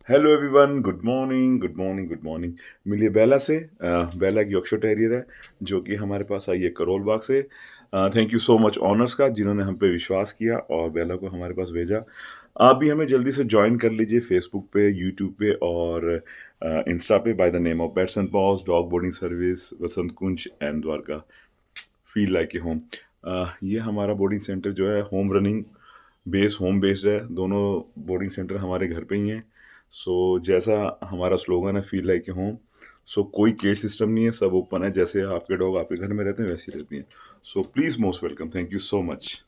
Hello everyone, good morning, good morning, good morning. मिलिए बेला से। बेला एक यॉर्कशायर टेरियर है, जो कि हमारे पास आई है करोल बाग से। Thank you so much honours का, जिन्होंने हम पे विश्वास किया और बेला को हमारे पास भेजा। आप भी हमें जल्दी से जॉइन कर लीजिए फेसबुक पे, यूट्यूब पे और इंस्टा पे by the name of pets and pause dog boarding service Vasant Kunj and Dwarka. Feel like a home. ये हमारा बोर्डिंग सेंटर जो है होम बेस्ड है। दोनों बोर्डिंग सेंटर हमारे घर पे ही हैं। सो जैसा हमारा स्लोगन है, फील लाइक ए होम। सो कोई केज सिस्टम नहीं है, सब ओपन है। जैसे आपके डॉग आपके घर में रहते हैं वैसे ही रहती हैं। So please most welcome, thank you so much.